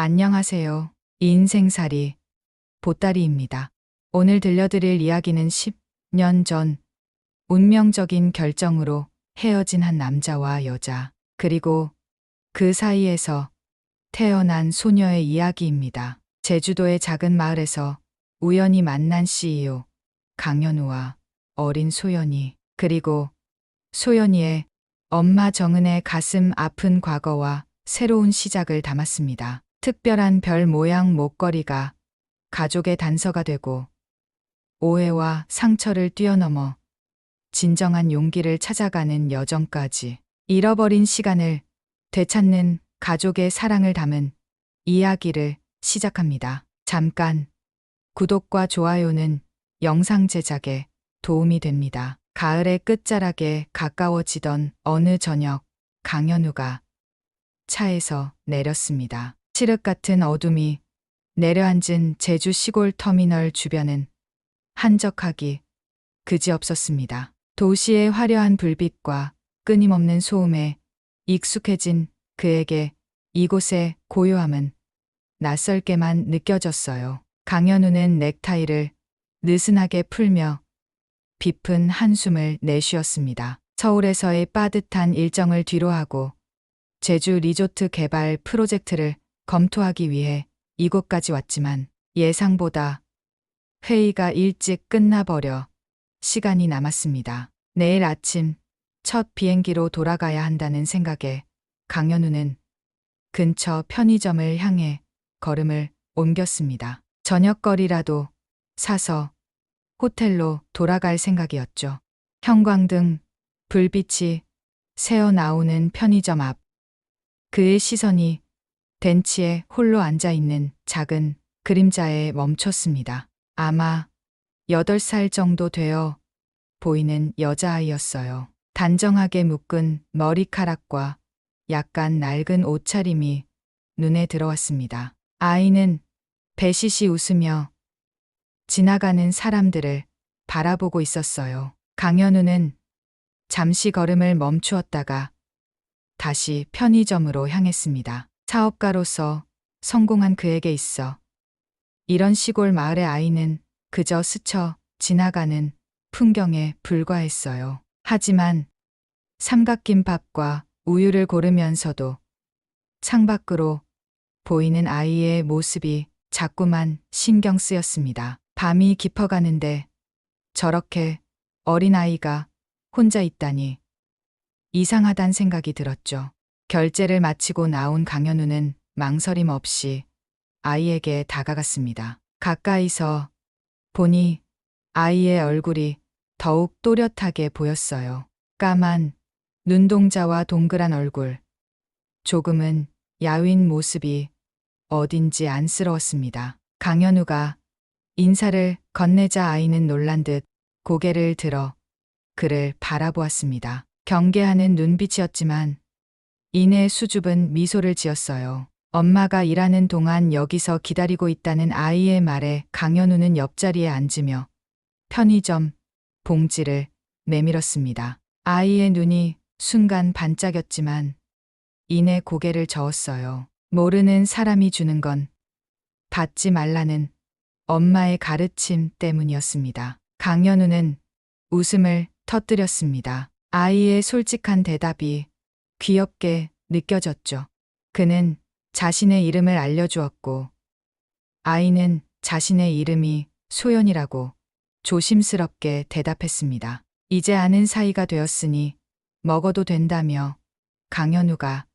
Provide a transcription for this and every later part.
안녕하세요. 인생살이 보따리입니다. 오늘 들려드릴 이야기는 10년 전 운명적인 결정으로 헤어진 한 남자와 여자, 그리고 그 사이에서 태어난 소녀의 이야기입니다. 제주도의 작은 마을에서 우연히 만난 CEO 강현우와 어린 소연이, 그리고 소연이의 엄마 정은의 가슴 아픈 과거와 새로운 시작을 담았습니다. 특별한 별 모양 목걸이가 가족의 단서가 되고, 오해와 상처를 뛰어넘어 진정한 용기를 찾아가는 여정까지, 잃어버린 시간을 되찾는 가족의 사랑을 담은 이야기를 시작합니다. 잠깐 구독과 좋아요는 영상 제작에 도움이 됩니다. 가을의 끝자락에 가까워지던 어느 저녁, 강현우가 차에서 내렸습니다. 칠흑 같은 어둠이 내려앉은 제주 시골 터미널 주변은 한적하기 그지없었습니다. 도시의 화려한 불빛과 끊임없는 소음에 익숙해진 그에게 이곳의 고요함은 낯설게만 느껴졌어요. 강현우는 넥타이를 느슨하게 풀며 깊은 한숨을 내쉬었습니다. 서울에서의 빠듯한 일정을 뒤로하고 제주 리조트 개발 프로젝트를 검토하기 위해 이곳까지 왔지만, 예상보다 회의가 일찍 끝나버려 시간이 남았습니다. 내일 아침 첫 비행기로 돌아가야 한다는 생각에 강현우는 근처 편의점을 향해 걸음을 옮겼습니다. 저녁거리라도 사서 호텔로 돌아갈 생각이었죠. 형광등 불빛이 새어나오는 편의점 앞, 그의 시선이 벤치에 홀로 앉아있는 작은 그림자에 멈췄습니다. 아마 8살 정도 되어 보이는 여자아이였어요. 단정하게 묶은 머리카락과 약간 낡은 옷차림이 눈에 들어왔습니다. 아이는 배시시 웃으며 지나가는 사람들을 바라보고 있었어요. 강현우는 잠시 걸음을 멈추었다가 다시 편의점으로 향했습니다. 사업가로서 성공한 그에게 있어 이런 시골 마을의 아이는 그저 스쳐 지나가는 풍경에 불과했어요. 하지만 삼각김밥과 우유를 고르면서도 창밖으로 보이는 아이의 모습이 자꾸만 신경 쓰였습니다. 밤이 깊어가는데 저렇게 어린아이가 혼자 있다니 이상하단 생각이 들었죠. 결제를 마치고 나온 강현우는 망설임 없이 아이에게 다가갔습니다. 가까이서 보니 아이의 얼굴이 더욱 또렷하게 보였어요. 까만 눈동자와 동그란 얼굴, 조금은 야윈 모습이 어딘지 안쓰러웠습니다. 강현우가 인사를 건네자 아이는 놀란 듯 고개를 들어 그를 바라보았습니다. 경계하는 눈빛이었지만 이내 수줍은 미소를 지었어요. 엄마가 일하는 동안 여기서 기다리고 있다는 아이의 말에 강현우는 옆자리에 앉으며 편의점 봉지를 내밀었습니다. 아이의 눈이 순간 반짝였지만 이내 고개를 저었어요. 모르는 사람이 주는 건 받지 말라는 엄마의 가르침 때문이었습니다. 강현우는 웃음을 터뜨렸습니다. 아이의 솔직한 대답이 귀엽게 느껴졌죠. 그는 자신의 이름을 알려주었고, 아이는 자신의 이름이 소연이라고 조심스럽게 대답했습니다. 이제 아는 사이가 되었으니 먹어도 된다며 강현우가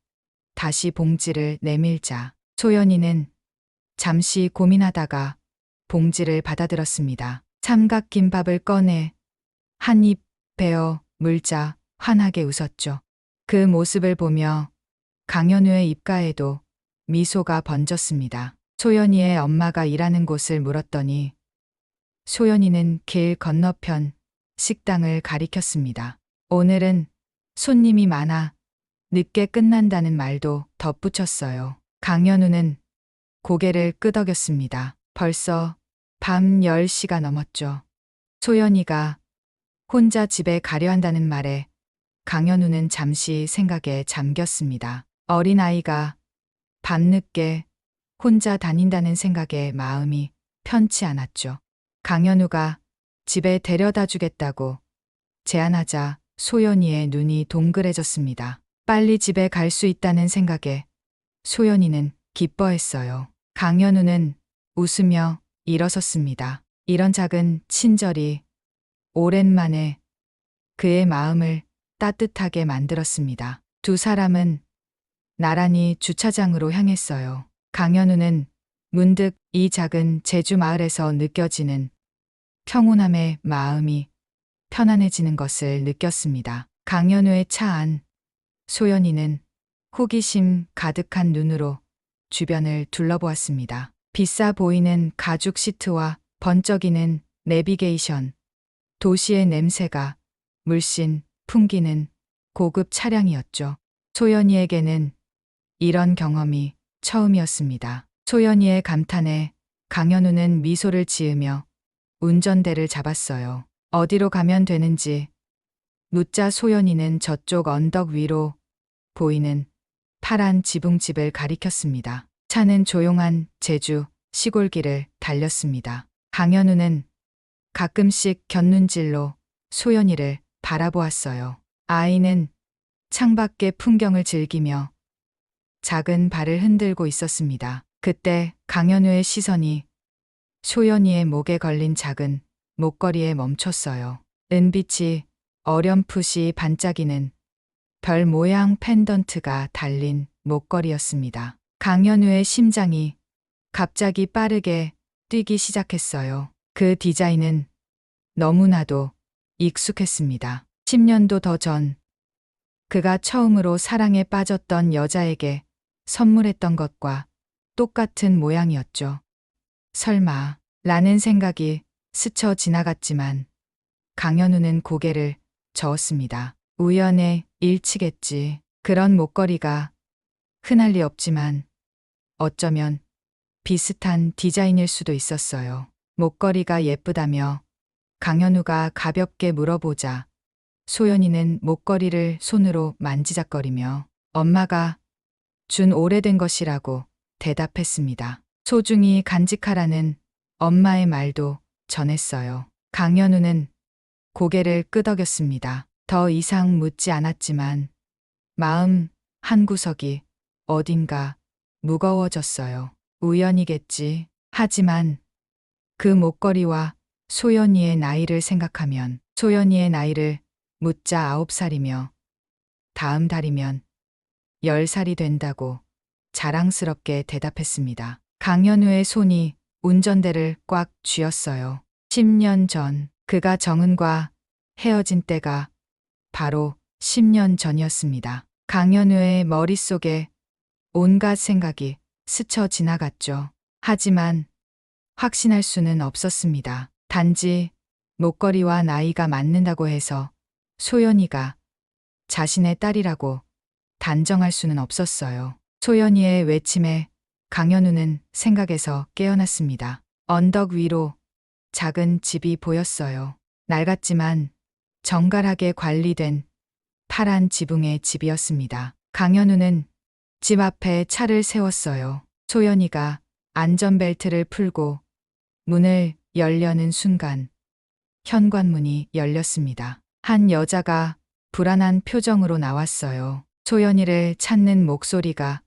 다시 봉지를 내밀자 소연이는 잠시 고민하다가 봉지를 받아들었습니다. 삼각김밥을 꺼내 한 입 베어 물자 환하게 웃었죠. 그 모습을 보며 강현우의 입가에도 미소가 번졌습니다. 소연이의 엄마가 일하는 곳을 물었더니 소연이는 길 건너편 식당을 가리켰습니다. 오늘은 손님이 많아 늦게 끝난다는 말도 덧붙였어요. 강현우는 고개를 끄덕였습니다. 벌써 밤 10시가 넘었죠. 소연이가 혼자 집에 가려 한다는 말에 강현우는 잠시 생각에 잠겼습니다. 어린아이가 밤늦게 혼자 다닌다는 생각에 마음이 편치 않았죠. 강현우가 집에 데려다 주겠다고 제안하자 소연이의 눈이 동그래졌습니다. 빨리 집에 갈 수 있다는 생각에 소연이는 기뻐했어요. 강현우는 웃으며 일어섰습니다. 이런 작은 친절이 오랜만에 그의 마음을 따뜻하게 만들었습니다. 두 사람은 나란히 주차장으로 향했어요. 강현우는 문득 이 작은 제주 마을에서 느껴지는 평온함의 마음이 편안해지는 것을 느꼈습니다. 강현우의 차 안 소연이는 호기심 가득한 눈으로 주변을 둘러보았습니다. 비싸 보이는 가죽 시트와 번쩍이는 내비게이션, 도시의 냄새가 물씬 풍기는 고급 차량이었죠. 소연이에게는 이런 경험이 처음이었습니다. 소연이의 감탄에 강현우는 미소를 지으며 운전대를 잡았어요. 어디로 가면 되는지 묻자 소연이는 저쪽 언덕 위로 보이는 파란 지붕집을 가리켰습니다. 차는 조용한 제주 시골길을 달렸습니다. 강현우는 가끔씩 곁눈질로 소연이를 바라보았어요. 아이는 창밖의 풍경을 즐기며 작은 발을 흔들고 있었습니다. 그때 강현우의 시선이 소연이의 목에 걸린 작은 목걸이에 멈췄어요. 은빛이 어렴풋이 반짝이는 별 모양 펜던트가 달린 목걸이였습니다. 강현우의 심장이 갑자기 빠르게 뛰기 시작했어요. 그 디자인은 너무나도 익숙했습니다. 10년도 더 전 그가 처음으로 사랑에 빠졌던 여자에게 선물했던 것과 똑같은 모양이었죠. 설마 라는 생각이 스쳐 지나갔지만 강현우는 고개를 저었습니다. 우연의 일치겠지. 그런 목걸이가 흔할 리 없지만 어쩌면 비슷한 디자인일 수도 있었어요. 목걸이가 예쁘다며 강현우가 가볍게 물어보자 소연이는 목걸이를 손으로 만지작거리며 엄마가 준 오래된 것이라고 대답했습니다. 소중히 간직하라는 엄마의 말도 전했어요. 강현우는 고개를 끄덕였습니다. 더 이상 묻지 않았지만 마음 한구석이 어딘가 무거워졌어요. 우연이겠지. 하지만 그 목걸이와 소연이의 나이를 생각하면 소연이의 나이를 묻자 9살이며 다음 달이면 10살이 된다고 자랑스럽게 대답했습니다. 강현우의 손이 운전대를 꽉 쥐었어요. 10년 전 그가 정은과 헤어진 때가 바로 10년 전이었습니다. 강현우의 머릿속에 온갖 생각이 스쳐 지나갔죠. 하지만 확신할 수는 없었습니다. 단지 목걸이와 나이가 맞는다고 해서 소연이가 자신의 딸이라고 단정할 수는 없었어요. 소연이의 외침에 강현우는 생각에서 깨어났습니다. 언덕 위로 작은 집이 보였어요. 낡았지만 정갈하게 관리된 파란 지붕의 집이었습니다. 강현우는 집 앞에 차를 세웠어요. 소연이가 안전벨트를 풀고 문을 열려는 순간 현관문이 열렸습니다. 한 여자가 불안한 표정으로 나왔어요. 소연이를 찾는 목소리가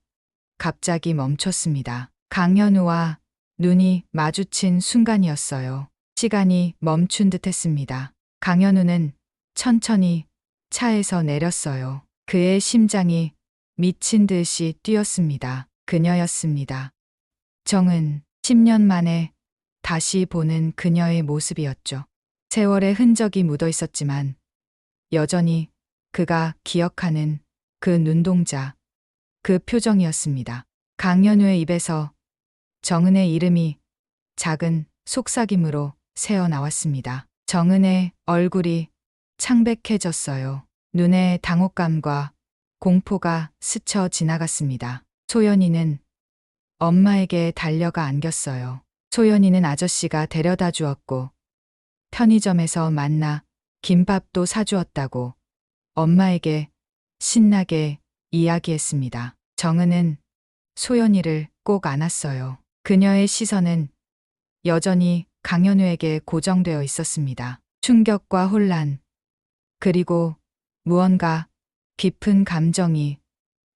갑자기 멈췄습니다. 강현우와 눈이 마주친 순간이었어요. 시간이 멈춘 듯 했습니다. 강현우는 천천히 차에서 내렸어요. 그의 심장이 미친 듯이 뛰었습니다. 그녀였습니다. 정은 10년 만에 다시 보는 그녀의 모습이었죠. 세월의 흔적이 묻어 있었지만 여전히 그가 기억하는 그 눈동자, 그 표정이었습니다. 강현우의 입에서 정은의 이름이 작은 속삭임으로 새어나왔습니다. 정은의 얼굴이 창백해졌어요. 눈에 당혹감과 공포가 스쳐 지나갔습니다. 소연이는 엄마에게 달려가 안겼어요. 소연이는 아저씨가 데려다 주었고 편의점에서 만나 김밥도 사주었다고 엄마에게 신나게 이야기했습니다. 정은은 소연이를 꼭 안았어요. 그녀의 시선은 여전히 강현우에게 고정되어 있었습니다. 충격과 혼란, 그리고 무언가 깊은 감정이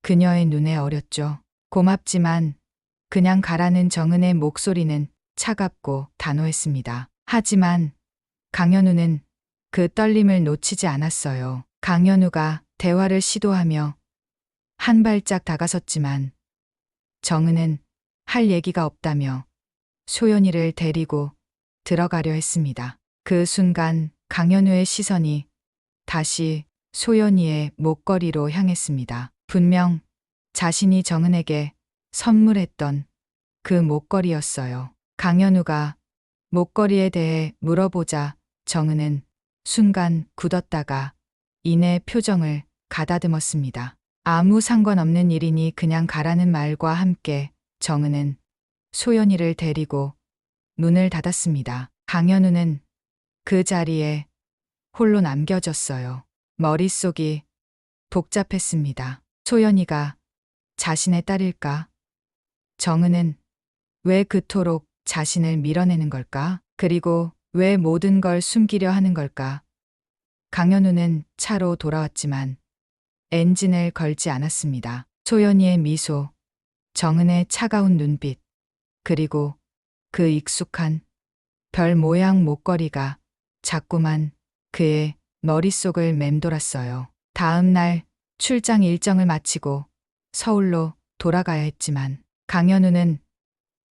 그녀의 눈에 어렸죠. 고맙지만 그냥 가라는 정은의 목소리는 차갑고 단호했습니다. 하지만 강현우는 그 떨림을 놓치지 않았어요. 강현우가 대화를 시도하며 한 발짝 다가섰지만 정은은 할 얘기가 없다며 소연이를 데리고 들어가려 했습니다. 그 순간 강현우의 시선이 다시 소연이의 목걸이로 향했습니다. 분명 자신이 정은에게 선물했던 그 목걸이였어요. 강현우가 목걸이에 대해 물어보자 정은은 순간 굳었다가 이내 표정을 가다듬었습니다. 아무 상관없는 일이니 그냥 가라는 말과 함께 정은은 소연이를 데리고 문을 닫았습니다. 강현우는 그 자리에 홀로 남겨졌어요. 머릿속이 복잡했습니다. 소연이가 자신의 딸일까? 정은은 왜 그토록 자신을 밀어내는 걸까? 그리고 왜 모든 걸 숨기려 하는 걸까? 강현우는 차로 돌아왔지만 엔진을 걸지 않았습니다. 소연이의 미소, 정은의 차가운 눈빛, 그리고 그 익숙한 별 모양 목걸이가 자꾸만 그의 머릿속을 맴돌았어요. 다음 날 출장 일정을 마치고 서울로 돌아가야 했지만 강현우는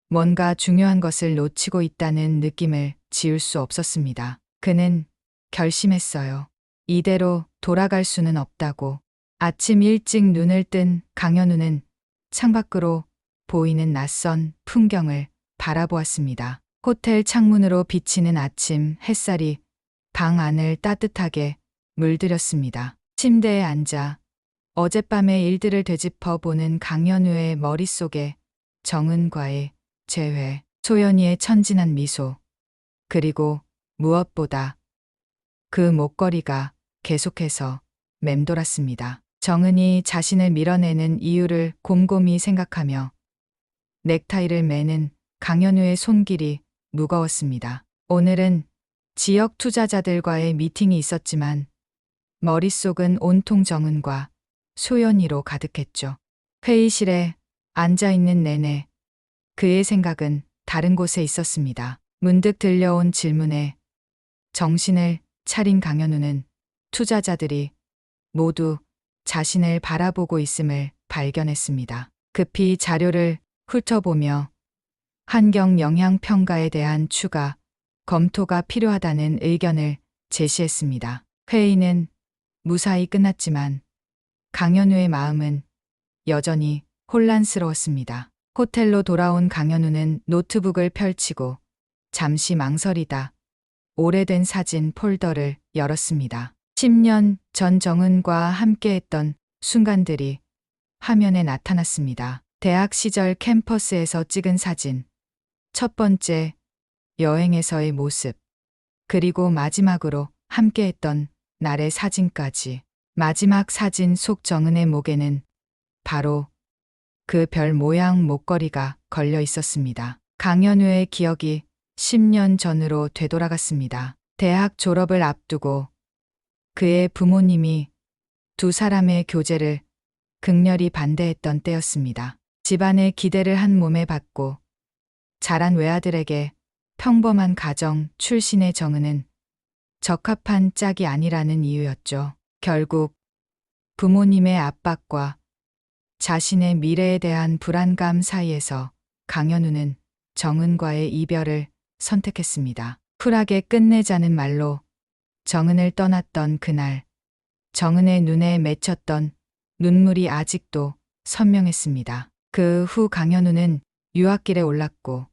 뭔가 중요한 것을 놓치고 있다는 느낌을 지울 수 없었습니다. 그는 결심했어요. 이대로 돌아갈 수는 없다고. 아침 일찍 눈을 뜬 강현우는 창밖으로 보이는 낯선 풍경을 바라보았습니다. 호텔 창문으로 비치는 아침 햇살이 방 안을 따뜻하게 물들였습니다. 침대에 앉아 어젯밤의 일들을 되짚어 보는 강현우의 머릿속에 정은과의 재회, 소연이의 천진한 미소, 그리고 무엇보다 그 목걸이가 계속해서 맴돌았습니다. 정은이 자신을 밀어내는 이유를 곰곰이 생각하며 넥타이를 매는 강현우의 손길이 무거웠습니다. 오늘은 지역 투자자들과의 미팅이 있었지만 머릿속은 온통 정은과 소연이로 가득했죠. 회의실에 앉아있는 내내 그의 생각은 다른 곳에 있었습니다. 문득 들려온 질문에 정신을 차린 강현우는 투자자들이 모두 자신을 바라보고 있음을 발견했습니다. 급히 자료를 훑어보며 환경 영향 평가에 대한 추가 검토가 필요하다는 의견을 제시했습니다. 회의는 무사히 끝났지만 강현우의 마음은 여전히 혼란스러웠습니다. 호텔로 돌아온 강현우는 노트북을 펼치고 잠시 망설이다 오래된 사진 폴더를 열었습니다. 10년 전 정은과 함께했던 순간들이 화면에 나타났습니다. 대학 시절 캠퍼스에서 찍은 사진, 첫 번째 여행에서의 모습, 그리고 마지막으로 함께했던 날의 사진까지. 마지막 사진 속 정은의 목에는 바로 그 별 모양 목걸이가 걸려 있었습니다. 강현우의 기억이 10년 전으로 되돌아갔습니다. 대학 졸업을 앞두고 그의 부모님이 두 사람의 교제를 극렬히 반대했던 때였습니다. 집안의 기대를 한 몸에 받고 자란 외아들에게 평범한 가정 출신의 정은은 적합한 짝이 아니라는 이유였죠. 결국 부모님의 압박과 자신의 미래에 대한 불안감 사이에서 강현우는 정은과의 이별을 선택했습니다. 쿨하게 끝내자는 말로 정은을 떠났던 그날, 정은의 눈에 맺혔던 눈물이 아직도 선명했습니다. 그 후 강현우는 유학길에 올랐고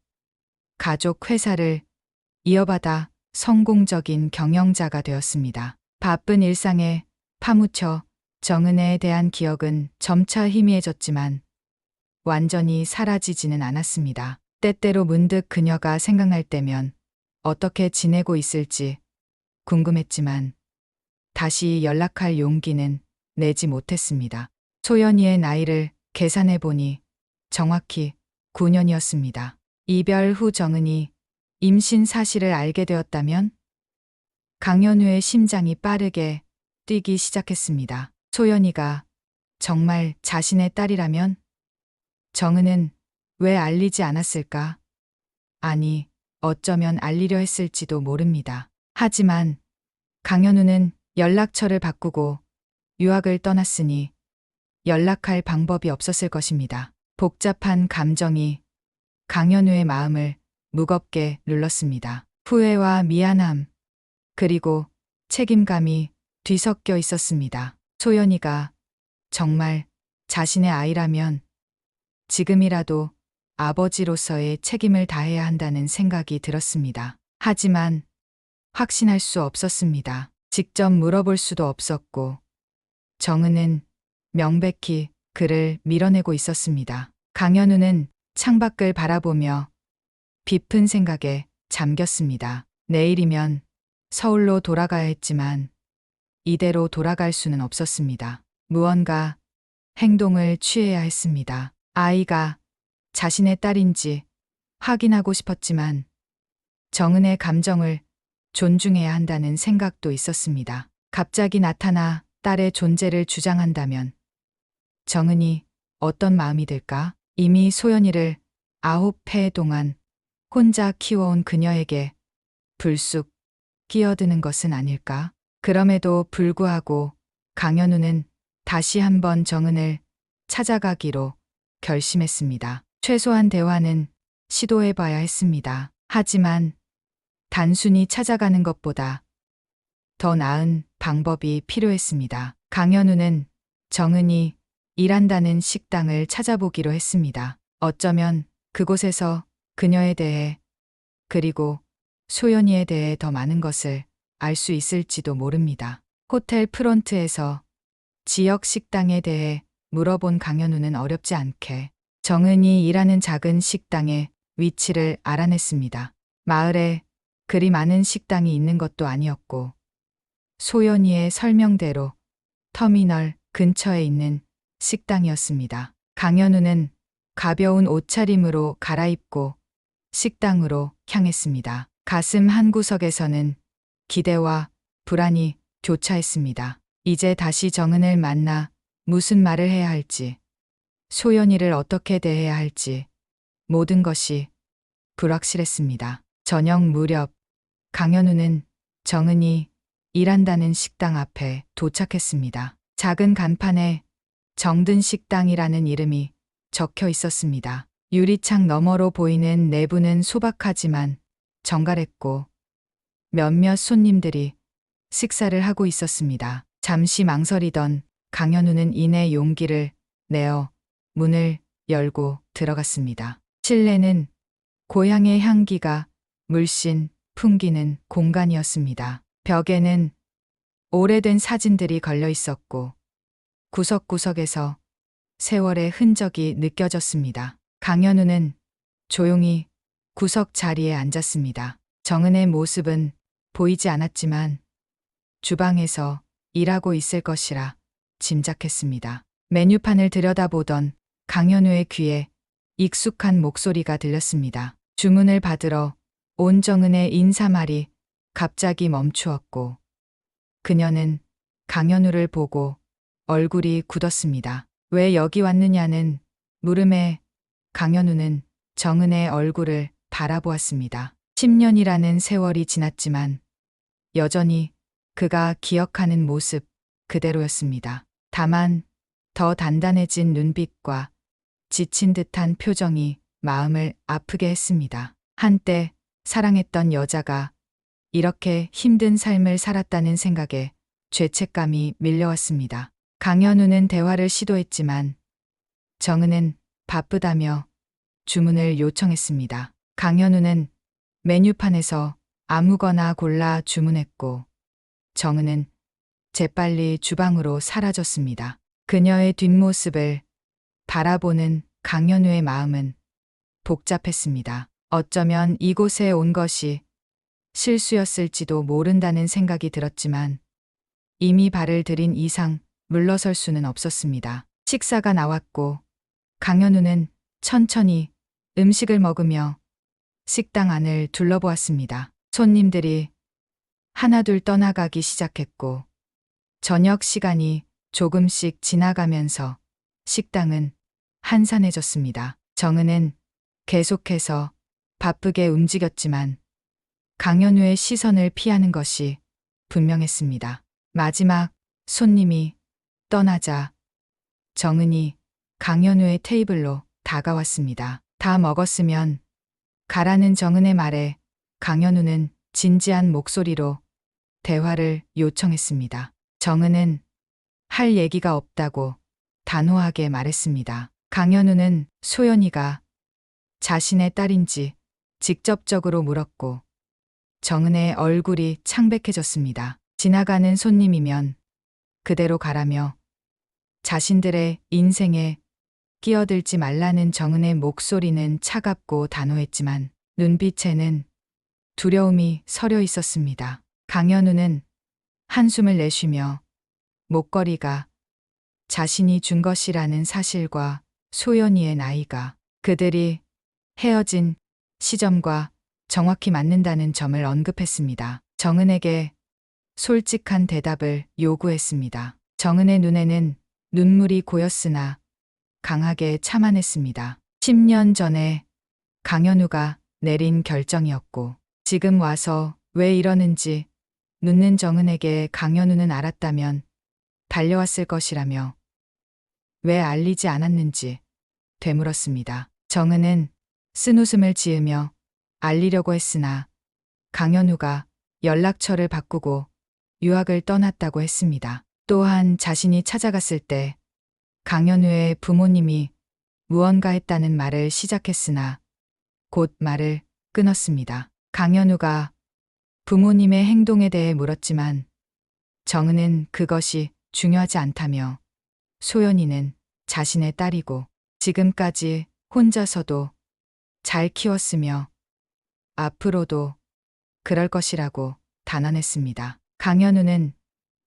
가족 회사를 이어받아 성공적인 경영자가 되었습니다. 바쁜 일상에 파묻혀 정은에 대한 기억은 점차 희미해졌지만 완전히 사라지지는 않았습니다. 때때로 문득 그녀가 생각날 때면 어떻게 지내고 있을지 궁금했지만 다시 연락할 용기는 내지 못했습니다. 소연이의 나이를 계산해 보니 정확히 9년이었습니다. 이별 후 정은이 임신 사실을 알게 되었다면 강연우의 심장이 빠르게 뛰기 시작했습니다. 소연이가 정말 자신의 딸이라면 정은은 왜 알리지 않았을까? 아니, 어쩌면 알리려 했을지도 모릅니다. 하지만 강연우는 연락처를 바꾸고 유학을 떠났으니 연락할 방법이 없었을 것입니다. 복잡한 감정이 강연우의 마음을 무겁게 눌렀습니다. 후회와 미안함, 그리고 책임감이 뒤섞여 있었습니다. 소연이가 정말 자신의 아이라면 지금이라도 아버지로서의 책임을 다해야 한다는 생각이 들었습니다. 하지만 확신할 수 없었습니다. 직접 물어볼 수도 없었고 정은은 명백히 그를 밀어내고 있었습니다. 강연우는 창밖을 바라보며 깊은 생각에 잠겼습니다. 내일이면 서울로 돌아가야 했지만 이대로 돌아갈 수는 없었습니다. 무언가 행동을 취해야 했습니다. 아이가 자신의 딸인지 확인하고 싶었지만 정은의 감정을 존중해야 한다는 생각도 있었습니다. 갑자기 나타나 딸의 존재를 주장한다면 정은이 어떤 마음이 들까? 이미 소연이를 9해 동안 혼자 키워온 그녀에게 불쑥 끼어드는 것은 아닐까? 그럼에도 불구하고 강연우는 다시 한번 정은을 찾아가기로 결심했습니다. 최소한 대화는 시도해봐야 했습니다. 하지만 단순히 찾아가는 것보다 더 나은 방법이 필요했습니다. 강연우는 정은이 일한다는 식당을 찾아보기로 했습니다. 어쩌면 그곳에서 그녀에 대해 그리고 소연이에 대해 더 많은 것을 알 수 있을지도 모릅니다. 호텔 프론트에서 지역 식당에 대해 물어본 강연우는 어렵지 않게 정은이 일하는 작은 식당의 위치를 알아냈습니다. 마을에 그리 많은 식당이 있는 것도 아니었고 소연이의 설명대로 터미널 근처에 있는 식당이었습니다. 강연우는 가벼운 옷차림으로 갈아입고 식당으로 향했습니다. 가슴 한구석에서는 기대와 불안이 교차했습니다. 이제 다시 정은을 만나 무슨 말을 해야 할지, 소연이를 어떻게 대해야 할지 모든 것이 불확실했습니다. 저녁 무렵 강연우는 정은이 일한다는 식당 앞에 도착했습니다. 작은 간판에 정든 식당이라는 이름이 적혀 있었습니다. 유리창 너머로 보이는 내부는 소박하지만 정갈했고 몇몇 손님들이 식사를 하고 있었습니다. 잠시 망설이던 강연우는 이내 용기를 내어 문을 열고 들어갔습니다. 실내는 고향의 향기가 물씬 풍기는 공간이었습니다. 벽에는 오래된 사진들이 걸려 있었고 구석구석에서 세월의 흔적이 느껴졌습니다. 강연우는 조용히 구석 자리에 앉았습니다. 정은의 모습은 보이지 않았지만 주방에서 일하고 있을 것이라 짐작했습니다. 메뉴판을 들여다보던 강연우의 귀에 익숙한 목소리가 들렸습니다. 주문을 받으러 온 정은의 인사말이 갑자기 멈추었고 그녀는 강연우를 보고 얼굴이 굳었습니다. 왜 여기 왔느냐는 물음에 강연우는 정은의 얼굴을 바라보았습니다. 10년이라는 세월이 지났지만 여전히 그가 기억하는 모습 그대로였습니다. 다만 더 단단해진 눈빛과 지친 듯한 표정이 마음을 아프게 했습니다. 한때 사랑했던 여자가 이렇게 힘든 삶을 살았다는 생각에 죄책감이 밀려왔습니다. 강연우는 대화를 시도했지만 정은은 바쁘다며 주문을 요청했습니다. 강연우는 메뉴판에서 아무거나 골라 주문했고 정은은 재빨리 주방으로 사라졌습니다. 그녀의 뒷모습을 바라보는 강연우의 마음은 복잡했습니다. 어쩌면 이곳에 온 것이 실수였을지도 모른다는 생각이 들었지만 이미 발을 들인 이상 물러설 수는 없었습니다. 식사가 나왔고 강연우는 천천히 음식을 먹으며 식당 안을 둘러보았습니다. 손님들이 하나둘 떠나가기 시작했고 저녁 시간이 조금씩 지나가면서 식당은 한산해졌습니다. 정은은 계속해서 바쁘게 움직였지만 강현우의 시선을 피하는 것이 분명했습니다. 마지막 손님이 떠나자 정은이 강현우의 테이블로 다가왔습니다. 다 먹었으면 가라는 정은의 말에 강현우는 진지한 목소리로 대화를 요청했습니다. 정은은 할 얘기가 없다고 단호하게 말했습니다. 강현우는 소연이가 자신의 딸인지 직접적으로 물었고 정은의 얼굴이 창백해졌습니다. 지나가는 손님이면 그대로 가라며 자신들의 인생에 끼어들지 말라는 정은의 목소리는 차갑고 단호했지만 눈빛에는 두려움이 서려 있었습니다. 강현우는 한숨을 내쉬며 목걸이가 자신이 준 것이라는 사실과 소연이의 나이가 그들이 헤어진 시점과 정확히 맞는다는 점을 언급했습니다. 정은에게 솔직한 대답을 요구했습니다. 정은의 눈에는 눈물이 고였으나 강하게 참아냈습니다. 10년 전에 강현우가 내린 결정이었고 지금 와서 왜 이러는지 묻는 정은에게 강현우는 알았다면 달려왔을 것이라며 왜 알리지 않았는지 되물었습니다. 정은은 쓴웃음을 지으며 알리려고 했으나 강현우가 연락처를 바꾸고 유학을 떠났다고 했습니다. 또한 자신이 찾아갔을 때 강현우의 부모님이 무언가 했다는 말을 시작했으나 곧 말을 끊었습니다. 강현우가 부모님의 행동에 대해 물었지만 정은은 그것이 중요하지 않다며 소연이는 자신의 딸이고 지금까지 혼자서도 잘 키웠으며 앞으로도 그럴 것이라고 단언했습니다. 강현우는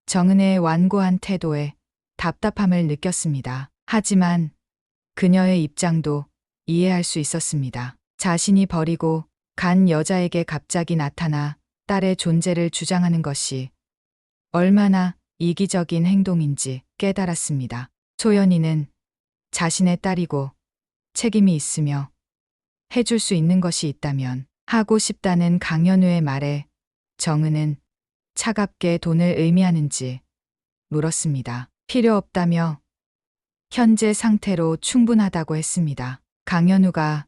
정은의 완고한 태도에 답답함을 느꼈습니다. 하지만 그녀의 입장도 이해할 수 있었습니다. 자신이 버리고 간 여자에게 갑자기 나타나 딸의 존재를 주장하는 것이 얼마나 이기적인 행동인지 깨달았습니다. 소연이는 자신의 딸이고 책임이 있으며 해줄 수 있는 것이 있다면 하고 싶다는 강현우의 말에 정은은 차갑게 돈을 의미하는지 물었습니다. 필요 없다며 현재 상태로 충분하다고 했습니다. 강현우가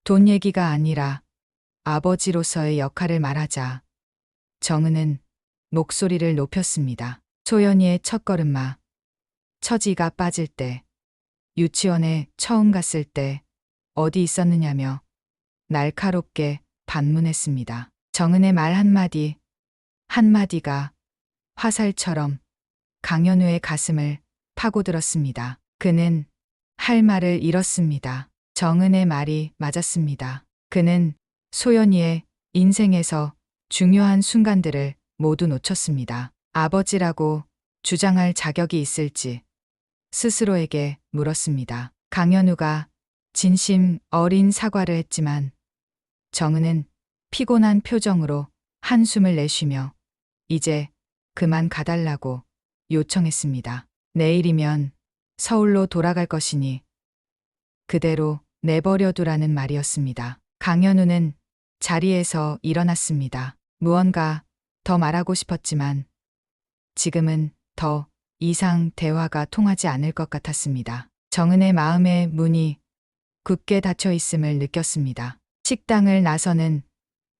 돈 얘기가 아니라 아버지로서의 역할을 말하자 정은은 목소리를 높였습니다. 소연이의 첫걸음마, 처지가 빠질 때, 유치원에 처음 갔을 때 어디 있었느냐며 날카롭게 반문했습니다. 정은의 말 한마디 한마디가 화살처럼 강현우의 가슴을 파고들었습니다. 그는 할 말을 잃었습니다. 정은의 말이 맞았습니다. 그는 소연이의 인생에서 중요한 순간들을 모두 놓쳤습니다. 아버지라고 주장할 자격이 있을지 스스로에게 물었습니다. 강현우가 진심 어린 사과를 했지만 정은은 피곤한 표정으로 한숨을 내쉬며 이제 그만 가달라고 요청했습니다. 내일이면 서울로 돌아갈 것이니 그대로 내버려두라는 말이었습니다. 강현우는 자리에서 일어났습니다. 무언가 더 말하고 싶었지만 지금은 더 이상 대화가 통하지 않을 것 같았습니다. 정은의 마음의 문이 굳게 닫혀 있음을 느꼈습니다. 식당을 나서는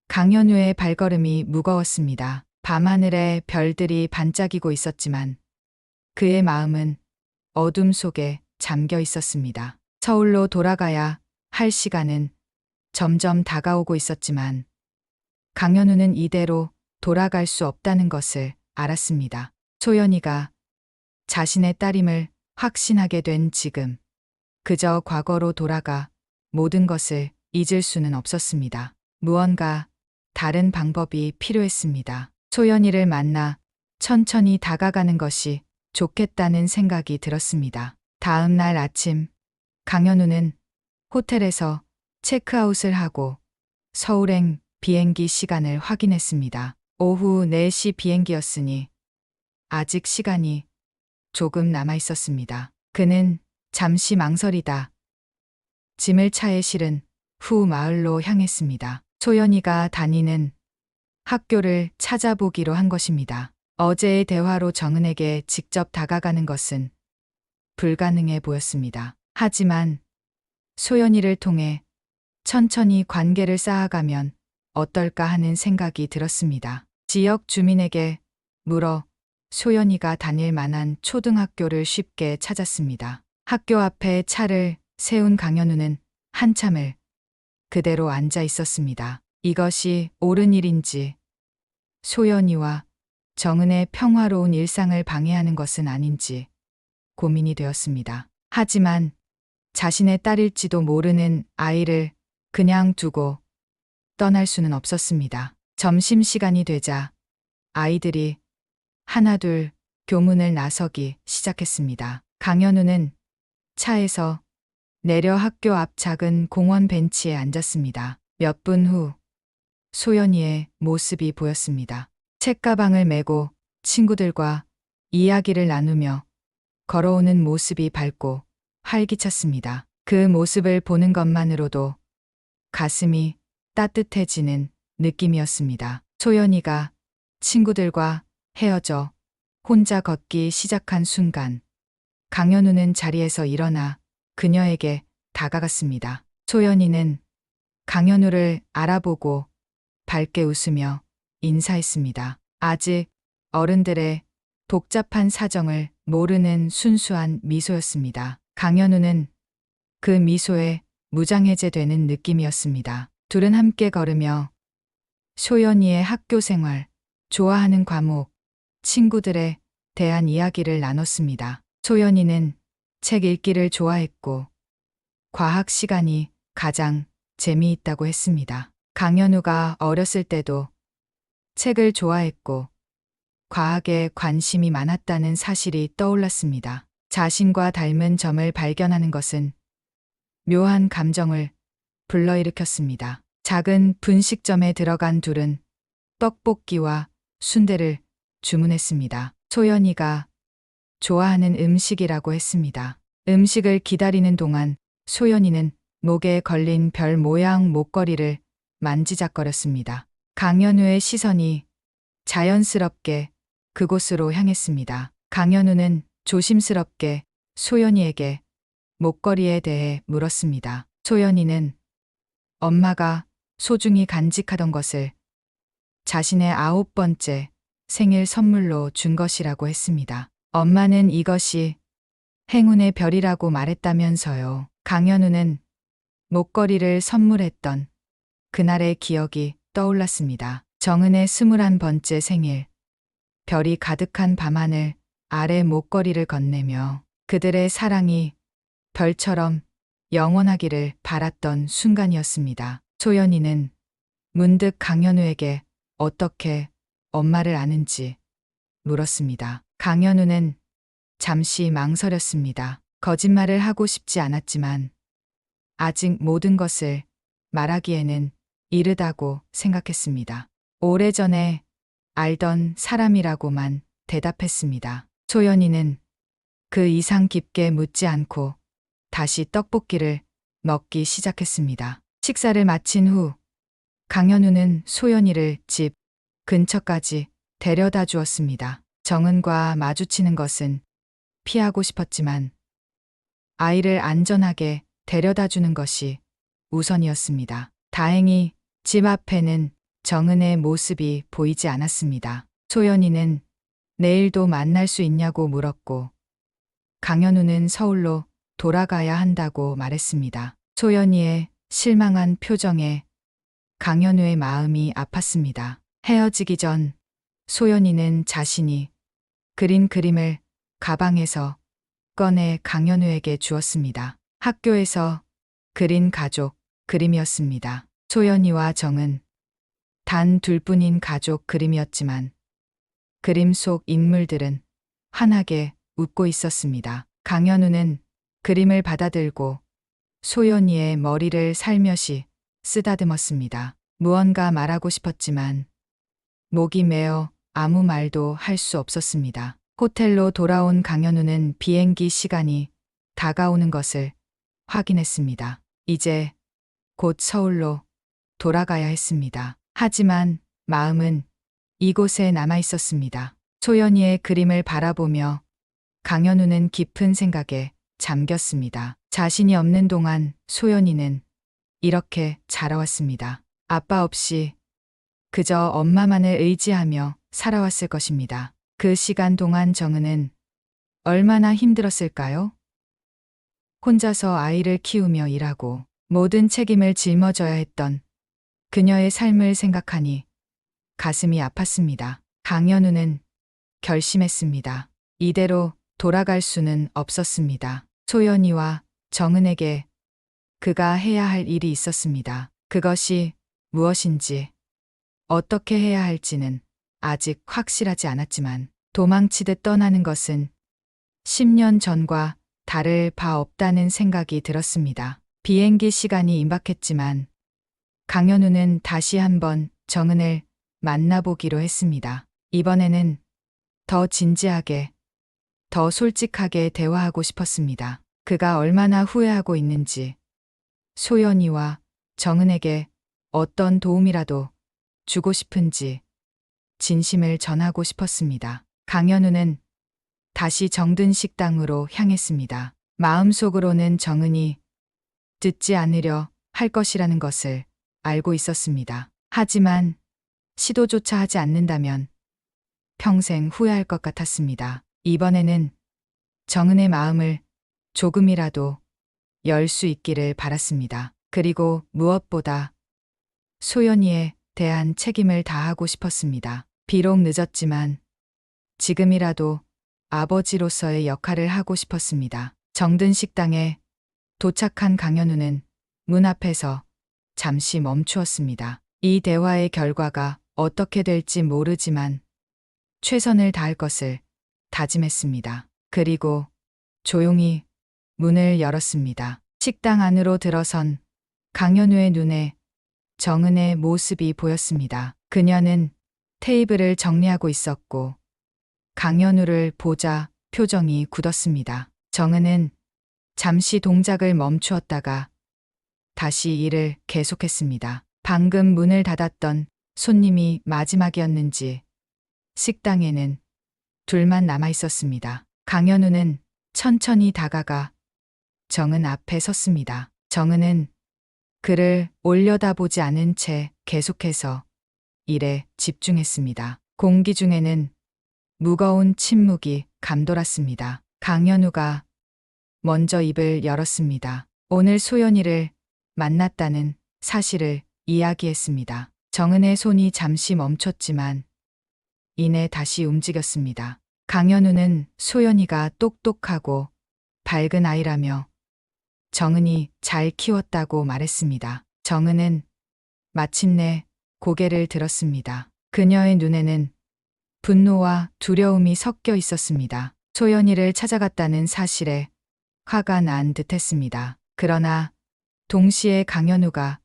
강현우의 발걸음이 무거웠습니다. 밤하늘에 별들이 반짝이고 있었지만 그의 마음은 어둠 속에 잠겨 있었습니다. 서울로 돌아가야 할 시간은 점점 다가오고 있었지만 강현우는 이대로 돌아갈 수 없다는 것을 알았습니다. 소연이가 자신의 딸임을 확신하게 된 지금 그저 과거로 돌아가 모든 것을 잊을 수는 없었습니다. 무언가 다른 방법이 필요했습니다. 소연이를 만나 천천히 다가가는 것이 좋겠다는 생각이 들었습니다. 다음 날 아침 강현우는 호텔에서 체크아웃을 하고 서울행 비행기 시간을 확인했습니다. 오후 4시 비행기였으니 아직 시간이 조금 남아 있었습니다. 그는 잠시 망설이다 짐을 차에 실은 후 마을로 향했습니다. 소연이가 다니는 학교를 찾아보기로 한 것입니다. 어제의 대화로 정은에게 직접 다가가는 것은 불가능해 보였습니다. 하지만 소연이를 통해 천천히 관계를 쌓아가면 어떨까 하는 생각이 들었습니다. 지역 주민에게 물어 소연이가 다닐 만한 초등학교를 쉽게 찾았습니다. 학교 앞에 차를 세운 강현우는 한참을 그대로 앉아 있었습니다. 이것이 옳은 일인지, 소연이와 정은의 평화로운 일상을 방해하는 것은 아닌지 고민이 되었습니다. 하지만 자신의 딸일지도 모르는 아이를 그냥 두고 떠날 수는 없었습니다. 점심시간이 되자 아이들이 하나둘 교문을 나서기 시작했습니다. 강현우는 차에서 내려 학교 앞 작은 공원 벤치에 앉았습니다. 몇 분 후 소연이의 모습이 보였습니다. 책가방을 메고 친구들과 이야기를 나누며 걸어오는 모습이 밝고 활기찼습니다. 그 모습을 보는 것만으로도 가슴이 따뜻해지는 느낌이었습니다. 소연이가 친구들과 헤어져 혼자 걷기 시작한 순간 강현우는 자리에서 일어나 그녀에게 다가갔습니다. 소연이는 강현우를 알아보고 밝게 웃으며 인사했습니다. 아직 어른들의 복잡한 사정을 모르는 순수한 미소였습니다. 강현우는 그 미소에 무장해제되는 느낌이었습니다. 둘은 함께 걸으며 소연이의 학교 생활, 좋아하는 과목, 친구들에 대한 이야기를 나눴습니다. 소연이는 책 읽기를 좋아했고 과학 시간이 가장 재미있다고 했습니다. 강현우가 어렸을 때도 책을 좋아했고 과학에 관심이 많았다는 사실이 떠올랐습니다. 자신과 닮은 점을 발견하는 것은 묘한 감정을 불러일으켰습니다. 작은 분식점에 들어간 둘은 떡볶이와 순대를 주문했습니다. 소연이가 좋아하는 음식이라고 했습니다. 음식을 기다리는 동안 소연이는 목에 걸린 별 모양 목걸이를 만지작거렸습니다. 강현우의 시선이 자연스럽게 그곳으로 향했습니다. 강현우는 조심스럽게 소연이에게 목걸이에 대해 물었습니다. 소연이는 엄마가 소중히 간직하던 것을 자신의 9번째 생일 선물로 준 것이라고 했습니다. 엄마는 이것이 행운의 별이라고 말했다면서요. 강현우는 목걸이를 선물했던 그날의 기억이 떠올랐습니다. 정은의 21번째 생일, 별이 가득한 밤하늘 아래 목걸이를 건네며 그들의 사랑이 별처럼 영원하기를 바랐던 순간이었습니다. 소연이는 문득 강현우에게 어떻게 엄마를 아는지 물었습니다. 강현우는 잠시 망설였습니다. 거짓말을 하고 싶지 않았지만 아직 모든 것을 말하기에는 이르다고 생각했습니다. 오래전에 알던 사람이라고만 대답했습니다. 소연이는 그 이상 깊게 묻지 않고 다시 떡볶이를 먹기 시작했습니다. 식사를 마친 후 강현우는 소연이를 집 근처까지 데려다 주었습니다. 정은과 마주치는 것은 피하고 싶었지만 아이를 안전하게 데려다 주는 것이 우선이었습니다. 다행히 집 앞에는 정은의 모습이 보이지 않았습니다. 소연이는 내일도 만날 수 있냐고 물었고 강현우는 서울로 돌아가야 한다고 말했습니다. 소연이의 실망한 표정에 강현우의 마음이 아팠습니다. 헤어지기 전 소연이는 자신이 그린 그림을 가방에서 꺼내 강현우에게 주었습니다. 학교에서 그린 가족 그림이었습니다. 소연이와 정은 단 둘뿐인 가족 그림이었지만 그림 속 인물들은 환하게 웃고 있었습니다. 강현우는 그림을 받아들고 소연이의 머리를 살며시 쓰다듬었습니다. 무언가 말하고 싶었지만 목이 메어 아무 말도 할 수 없었습니다. 호텔로 돌아온 강현우는 비행기 시간이 다가오는 것을 확인했습니다. 이제 곧 서울로 돌아가야 했습니다. 하지만 마음은 이곳에 남아 있었습니다. 소연이의 그림을 바라보며 강현우는 깊은 생각에 잠겼습니다. 자신이 없는 동안 소연이는 이렇게 자라왔습니다. 아빠 없이 그저 엄마만을 의지하며 살아왔을 것입니다. 그 시간 동안 정은은 얼마나 힘들었을까요? 혼자서 아이를 키우며 일하고 모든 책임을 짊어져야 했던 그녀의 삶을 생각하니 가슴이 아팠습니다. 강현우는 결심했습니다. 이대로 돌아갈 수는 없었습니다. 소연이와 정은에게 그가 해야 할 일이 있었습니다. 그것이 무엇인지, 어떻게 해야 할지는 아직 확실하지 않았지만 도망치듯 떠나는 것은 10년 전과 다를 바 없다는 생각이 들었습니다. 비행기 시간이 임박했지만 강현우는 다시 한번 정은을 만나보기로 했습니다. 이번에는 더 진지하게, 더 솔직하게 대화하고 싶었습니다. 그가 얼마나 후회하고 있는지, 소연이와 정은에게 어떤 도움이라도 주고 싶은지 진심을 전하고 싶었습니다. 강현우는 다시 정든 식당으로 향했습니다. 마음속으로는 정은이 듣지 않으려 할 것이라는 것을 알고 있었습니다. 하지만 시도조차 하지 않는다면 평생 후회할 것 같았습니다. 이번에는 정은의 마음을 조금이라도 열 수 있기를 바랐습니다. 그리고 무엇보다 소연이에 대한 책임을 다하고 싶었습니다. 비록 늦었지만 지금이라도 아버지로서의 역할을 하고 싶었습니다. 정든 식당에 도착한 강현우는 문 앞에서 잠시 멈추었습니다. 이 대화의 결과가 어떻게 될지 모르지만 최선을 다할 것을 다짐했습니다. 그리고 조용히 문을 열었습니다. 식당 안으로 들어선 강현우의 눈에 정은의 모습이 보였습니다. 그녀는 테이블을 정리하고 있었고 강현우를 보자 표정이 굳었습니다. 정은은 잠시 동작을 멈추었다가 다시 일을 계속했습니다. 방금 문을 닫았던 손님이 마지막이었는지 식당에는 둘만 남아 있었습니다. 강현우는 천천히 다가가 정은 앞에 섰습니다. 정은은 그를 올려다보지 않은 채 계속해서 일에 집중했습니다. 공기 중에는 무거운 침묵이 감돌았습니다. 강현우가 먼저 입을 열었습니다. 오늘 소연이를 만났다는 사실을 이야기했습니다. 정은의 손이 잠시 멈췄지만 이내 다시 움직였습니다. 강현우는 소연이가 똑똑하고 밝은 아이라며 정은이 잘 키웠다고 말했습니다. 정은은 마침내 고개를 들었습니다. 그녀의 눈에는 분노와 두려움이 섞여 있었습니다. 소연이를 찾아갔다는 사실에 화가 난 듯했습니다. 그러나 동시에 강현우가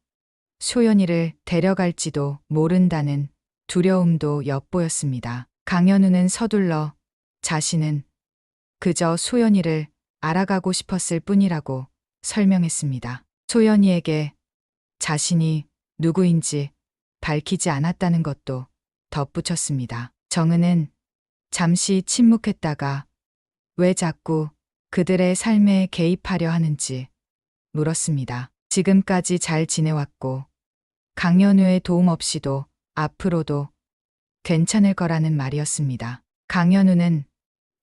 소연이를 데려갈지도 모른다는 두려움도 엿보였습니다. 강현우는 서둘러 자신은 그저 소연이를 알아가고 싶었을 뿐이라고 설명했습니다. 소연이에게 자신이 누구인지 밝히지 않았다는 것도 덧붙였습니다. 정은은 잠시 침묵했다가 왜 자꾸 그들의 삶에 개입하려 하는지 물었습니다. 지금까지 잘 지내왔고 강현우의 도움 없이도 앞으로도 괜찮을 거라는 말이었습니다. 강현우는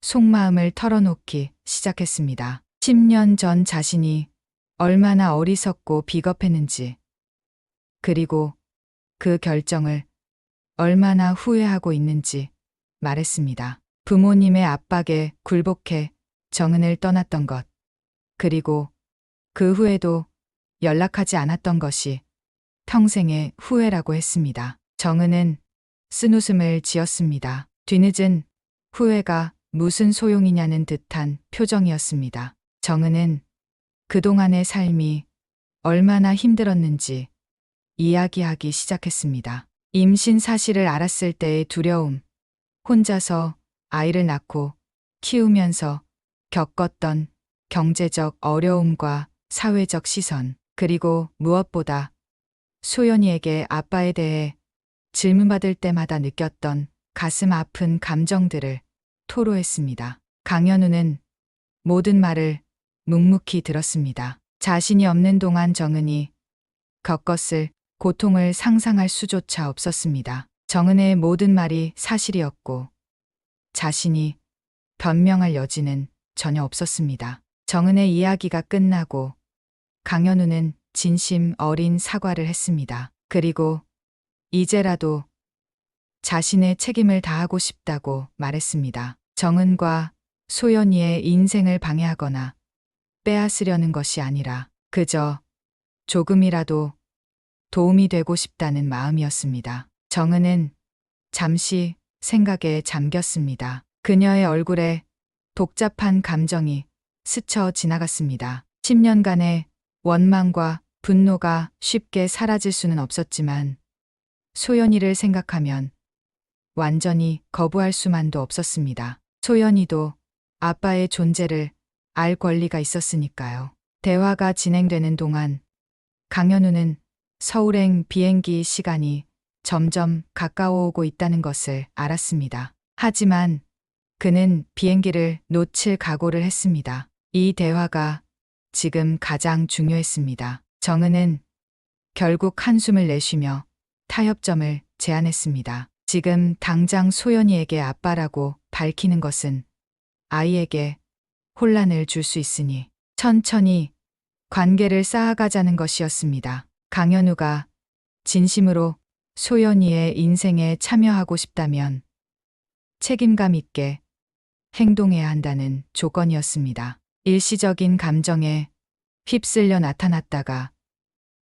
속마음을 털어놓기 시작했습니다. 10년 전 자신이 얼마나 어리석고 비겁했는지, 그리고 그 결정을 얼마나 후회하고 있는지 말했습니다. 부모님의 압박에 굴복해 정은을 떠났던 것, 그리고 그 후에도 연락하지 않았던 것이 평생의 후회라고 했습니다. 정은은 쓴웃음을 지었습니다. 뒤늦은 후회가 무슨 소용이냐는 듯한 표정이었습니다. 정은은 그동안의 삶이 얼마나 힘들었는지 이야기하기 시작했습니다. 임신 사실을 알았을 때의 두려움, 혼자서 아이를 낳고 키우면서 겪었던 경제적 어려움과 사회적 시선, 그리고 무엇보다 소연이에게 아빠에 대해 질문받을 때마다 느꼈던 가슴 아픈 감정들을 토로했습니다. 강현우는 모든 말을 묵묵히 들었습니다. 자신이 없는 동안 정은이 겪었을 고통을 상상할 수조차 없었습니다. 정은의 모든 말이 사실이었고 자신이 변명할 여지는 전혀 없었습니다. 정은의 이야기가 끝나고 강현우는 진심 어린 사과를 했습니다. 그리고 이제라도 자신의 책임을 다하고 싶다고 말했습니다. 정은과 소연이의 인생을 방해하거나 빼앗으려는 것이 아니라 그저 조금이라도 도움이 되고 싶다는 마음이었습니다. 정은은 잠시 생각에 잠겼습니다. 그녀의 얼굴에 복잡한 감정이 스쳐 지나갔습니다. 10년간의 원망과 분노가 쉽게 사라질 수는 없었지만 소연이를 생각하면 완전히 거부할 수만도 없었습니다. 소연이도 아빠의 존재를 알 권리가 있었으니까요. 대화가 진행되는 동안 강현우는 서울행 비행기 시간이 점점 가까워오고 있다는 것을 알았습니다. 하지만 그는 비행기를 놓칠 각오를 했습니다. 이 대화가 지금 가장 중요했습니다. 정은은 결국 한숨을 내쉬며 타협점을 제안했습니다. 지금 당장 소연이에게 아빠라고 밝히는 것은 아이에게 혼란을 줄 수 있으니 천천히 관계를 쌓아가자는 것이었습니다. 강현우가 진심으로 소연이의 인생에 참여하고 싶다면 책임감 있게 행동해야 한다는 조건이었습니다. 일시적인 감정에 휩쓸려 나타났다가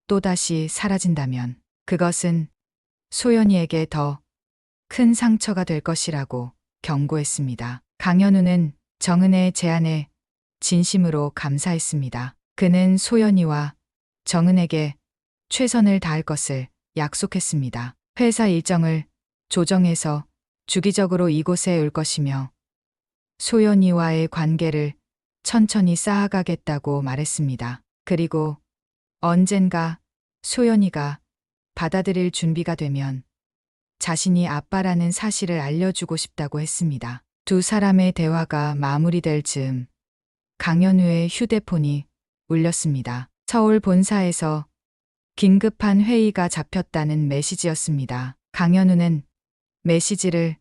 또다시 사라진다면 그것은 소연이에게 더 큰 상처가 될 것이라고 경고했습니다. 강현우는 정은의 제안에 진심으로 감사했습니다. 그는 소연이와 정은에게 최선을 다할 것을 약속했습니다. 회사 일정을 조정해서 주기적으로 이곳에 올 것이며 소연이와의 관계를 천천히 쌓아가겠다고 말했습니다. 그리고 언젠가 소연이가 받아들일 준비가 되면 자신이 아빠라는 사실을 알려주고 싶다고 했습니다. 두 사람의 대화가 마무리될 즈음 강현우의 휴대폰이 울렸습니다. 서울 본사에서 긴급한 회의가 잡혔다는 메시지였습니다. 강현우는 메시지를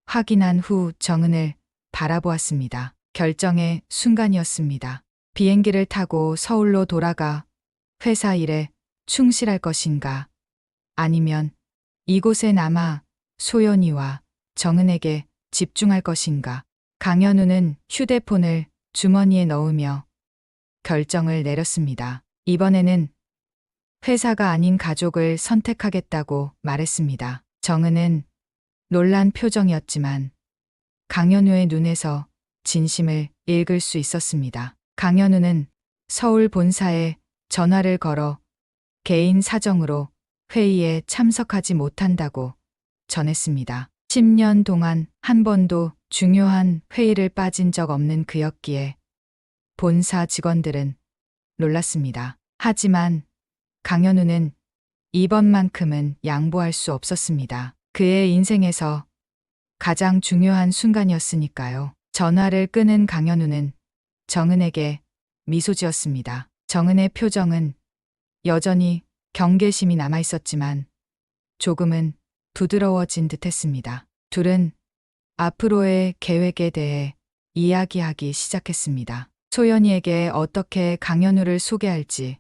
확인한 후 정은을 바라보았습니다. 결정의 순간이었습니다. 비행기를 타고 서울로 돌아가 회사 일에 충실할 것인가 아니면 이곳에 남아 소연이와 정은에게 집중할 것인가. 강현우는 휴대폰을 주머니에 넣으며 결정을 내렸습니다. 이번에는 회사가 아닌 가족을 선택하겠다고 말했습니다. 정은은 놀란 표정이었지만 강현우의 눈에서 진심을 읽을 수 있었습니다. 강현우는 서울 본사에 전화를 걸어 개인 사정으로 회의에 참석하지 못한다고 전했습니다. 10년 동안 한 번도 중요한 회의를 빠진 적 없는 그였기에 본사 직원들은 놀랐습니다. 하지만 강현우는 이번만큼은 양보할 수 없었습니다. 그의 인생에서 가장 중요한 순간이었으니까요. 전화를 끊은 강현우는 정은에게 미소 지었습니다. 정은의 표정은 여전히 경계심이 남아 있었지만 조금은 부드러워진 듯했습니다. 둘은 앞으로의 계획에 대해 이야기하기 시작했습니다. 소연이에게 어떻게 강현우를 소개할지,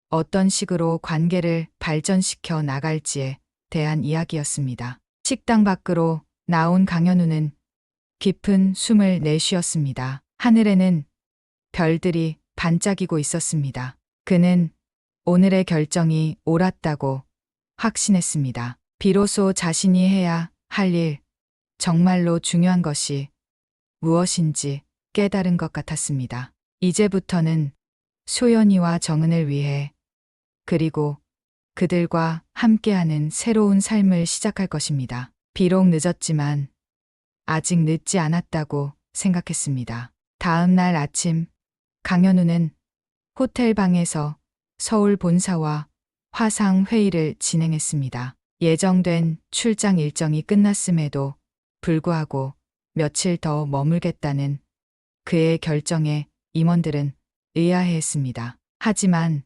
어떤 식으로 관계를 발전시켜 나갈지에 대한 이야기였습니다. 식당 밖으로 나온 강현우는 깊은 숨을 내쉬었습니다. 하늘에는 별들이 반짝이고 있었습니다. 그는 오늘의 결정이 옳았다고 확신했습니다. 비로소 자신이 해야 할 일, 정말로 중요한 것이 무엇인지 깨달은 것 같았습니다. 이제부터는 소연이와 정은을 위해, 그리고 그들과 함께하는 새로운 삶을 시작할 것입니다. 비록 늦었지만 아직 늦지 않았다고 생각했습니다. 다음 날 아침, 강현우는 호텔 방에서 서울 본사와 화상 회의를 진행했습니다. 예정된 출장 일정이 끝났음에도 불구하고 며칠 더 머물겠다는 그의 결정에 임원들은 의아해했습니다. 하지만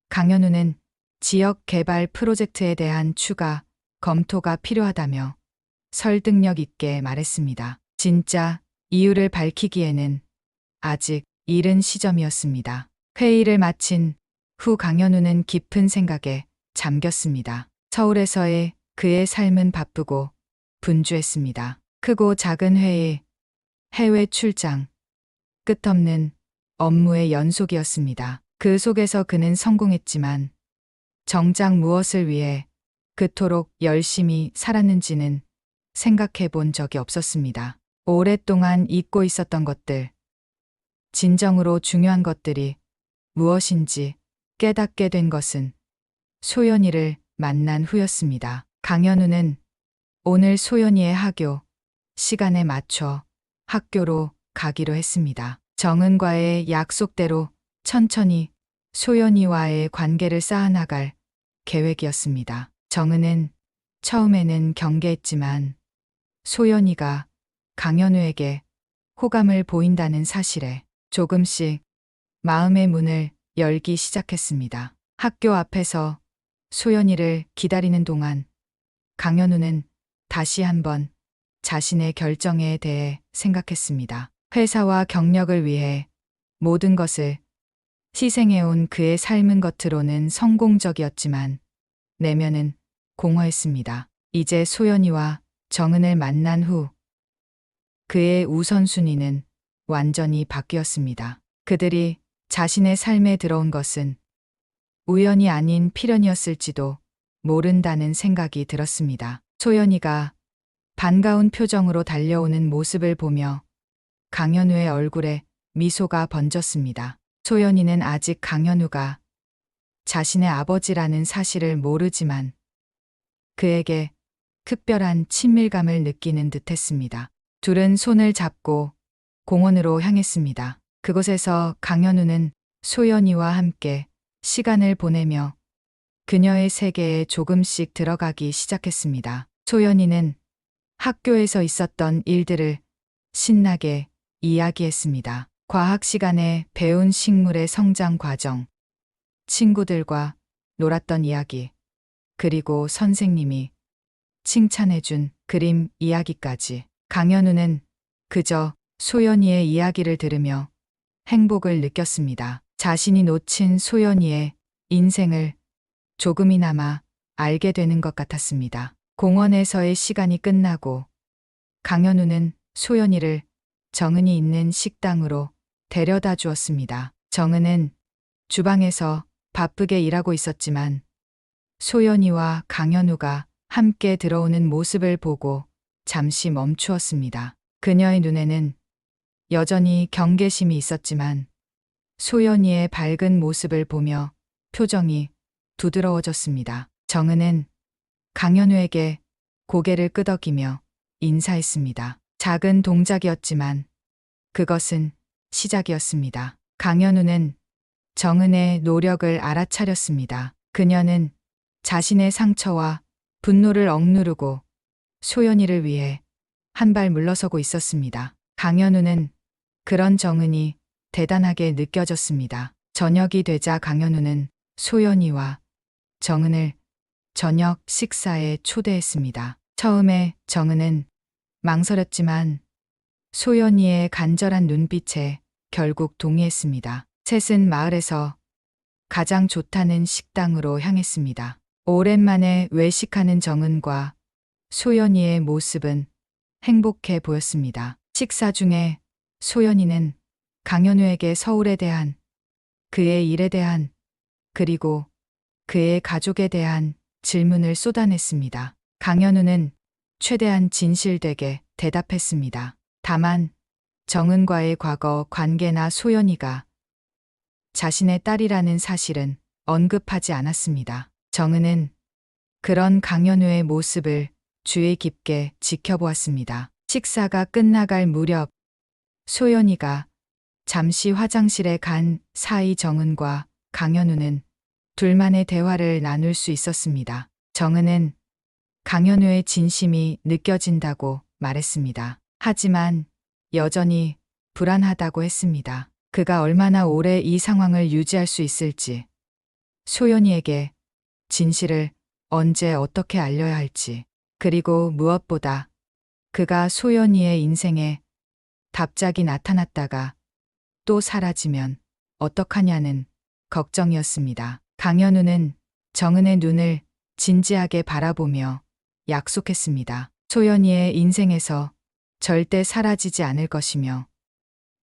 강현우는 지역 개발 프로젝트에 대한 추가 검토가 필요하다며 설득력 있게 말했습니다. 진짜 이유를 밝히기에는 아직 이른 시점이었습니다. 회의를 마친 후 강현우는 깊은 생각에 잠겼습니다. 서울에서의 그의 삶은 바쁘고 분주했습니다. 크고 작은 회의, 해외 출장, 끝없는 업무의 연속이었습니다. 그 속에서 그는 성공했지만 정작 무엇을 위해 그토록 열심히 살았는지는 생각해 본 적이 없었습니다. 오랫동안 잊고 있었던 것들, 진정으로 중요한 것들이 무엇인지 깨닫게 된 것은 소연이를 만난 후였습니다. 강현우는 오늘 소연이의 하교 시간에 맞춰 학교로 가기로 했습니다. 정은과의 약속대로 천천히 소연이와의 관계를 쌓아나갈 계획이었습니다. 정은은 처음에는 경계했지만 소연이가 강현우에게 호감을 보인다는 사실에 조금씩 마음의 문을 열기 시작했습니다. 학교 앞에서 소연이를 기다리는 동안 강현우는 다시 한번 자신의 결정에 대해 생각했습니다. 회사와 경력을 위해 모든 것을 희생해온 그의 삶은 겉으로는 성공적이었지만 내면은 공허했습니다. 이제 소연이와 정은을 만난 후 그의 우선순위는 완전히 바뀌었습니다. 그들이 자신의 삶에 들어온 것은 우연이 아닌 필연이었을지도 모른다는 생각이 들었습니다. 소연이가 반가운 표정으로 달려오는 모습을 보며 강현우의 얼굴에 미소가 번졌습니다. 소연이는 아직 강현우가 자신의 아버지라는 사실을 모르지만 그에게 특별한 친밀감을 느끼는 듯했습니다. 둘은 손을 잡고 공원으로 향했습니다. 그곳에서 강현우는 소연이와 함께 시간을 보내며 그녀의 세계에 조금씩 들어가기 시작했습니다. 소연이는 학교에서 있었던 일들을 신나게 이야기했습니다. 과학 시간에 배운 식물의 성장 과정, 친구들과 놀았던 이야기, 그리고 선생님이 칭찬해준 그림 이야기까지. 강현우는 그저 소연이의 이야기를 들으며 행복을 느꼈습니다. 자신이 놓친 소연이의 인생을 조금이나마 알게 되는 것 같았습니다. 공원에서의 시간이 끝나고 강현우는 소연이를 정은이 있는 식당으로 데려다 주었습니다. 정은은 주방에서 바쁘게 일하고 있었지만 소연이와 강현우가 함께 들어오는 모습을 보고 잠시 멈추었습니다. 그녀의 눈에는 여전히 경계심이 있었지만 소연이의 밝은 모습을 보며 표정이 부드러워졌습니다. 정은은 강현우에게 고개를 끄덕이며 인사했습니다. 작은 동작이었지만 그것은 시작이었습니다. 강현우는 정은의 노력을 알아차렸습니다. 그녀는 자신의 상처와 분노를 억누르고 소연이를 위해 한 발 물러서고 있었습니다. 강현우는 그런 정은이 대단하게 느껴졌습니다. 저녁이 되자 강현우는 소연이와 정은을 저녁 식사에 초대했습니다. 처음에 정은은 망설였지만 소연이의 간절한 눈빛에 결국 동의했습니다. 셋은 마을에서 가장 좋다는 식당으로 향했습니다. 오랜만에 외식하는 정은과 소연이의 모습은 행복해 보였습니다. 식사 중에 소연이는 강현우에게 서울에 대한, 그의 일에 대한, 그리고 그의 가족에 대한 질문을 쏟아냈습니다. 강현우는 최대한 진실되게 대답했습니다. 다만 정은과의 과거 관계나 소연이가 자신의 딸이라는 사실은 언급하지 않았습니다. 정은은 그런 강현우의 모습을 주의 깊게 지켜보았습니다. 식사가 끝나갈 무렵 소연이가 잠시 화장실에 간 사이 정은과 강현우는 둘만의 대화를 나눌 수 있었습니다. 정은은 강현우의 진심이 느껴진다고 말했습니다. 하지만 여전히 불안하다고 했습니다. 그가 얼마나 오래 이 상황을 유지할 수 있을지, 소연이에게 진실을 언제 어떻게 알려야 할지, 그리고 무엇보다 그가 소연이의 인생에 갑자기 나타났다가 또 사라지면 어떡하냐는 걱정이었습니다. 강현우는 정은의 눈을 진지하게 바라보며 약속했습니다. 소연이의 인생에서 절대 사라지지 않을 것이며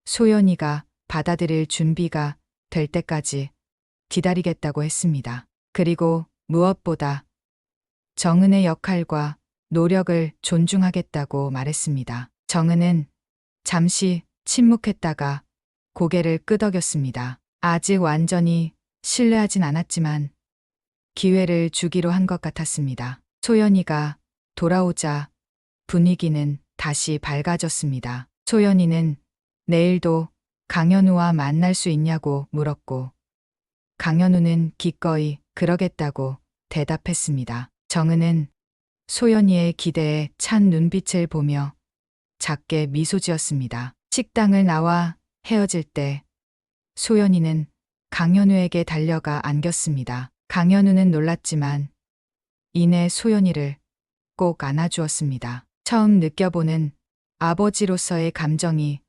소연이가 받아들일 준비가 될 때까지 기다리겠다고 했습니다. 그리고 무엇보다 정은의 역할과 노력을 존중하겠다고 말했습니다. 정은은 잠시 침묵했다가 고개를 끄덕였습니다. 아직 완전히 신뢰하진 않았지만 기회를 주기로 한 것 같았습니다. 소연이가 돌아오자 분위기는 다시 밝아졌습니다. 소연이는 내일도 강현우와 만날 수 있냐고 물었고 강현우는 기꺼이 그러겠다고 대답했습니다. 정은은 소연이의 기대에 찬 눈빛을 보며 작게 미소 지었습니다. 식당을 나와 헤어질 때 소연이는 강현우에게 달려가 안겼습니다. 강현우는 놀랐지만 이내 소연이를 꼭 안아주었습니다. 처음 느껴보는 아버지로서의 감정이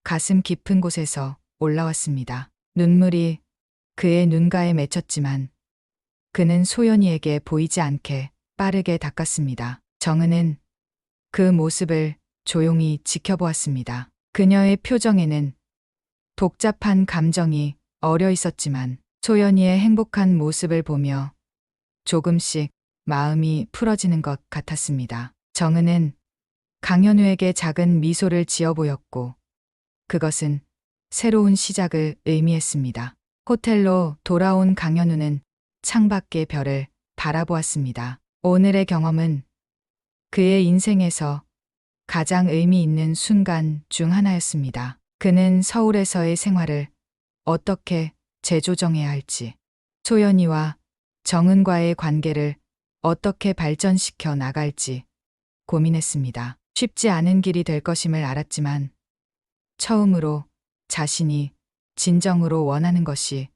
가슴 깊은 곳에서 올라왔습니다. 눈물이 그의 눈가에 맺혔지만 그는 소연이에게 보이지 않게 빠르게 닦았습니다. 정은은 그 모습을 조용히 지켜보았습니다. 그녀의 표정에는 복잡한 감정이 어려 있었지만 소연이의 행복한 모습을 보며 조금씩 마음이 풀어지는 것 같았습니다. 정은은 강현우에게 작은 미소를 지어 보였고 그것은 새로운 시작을 의미했습니다. 호텔로 돌아온 강현우는 창밖의 별을 바라보았습니다. 오늘의 경험은 그의 인생에서 가장 의미 있는 순간 중 하나였습니다. 그는 서울에서의 생활을 어떻게 재조정해야 할지, 소연이와 정은과의 관계를 어떻게 발전시켜 나갈지 고민했습니다. 쉽지 않은 길이 될 것임을 알았지만 처음으로 자신이 진정으로 원하는 것이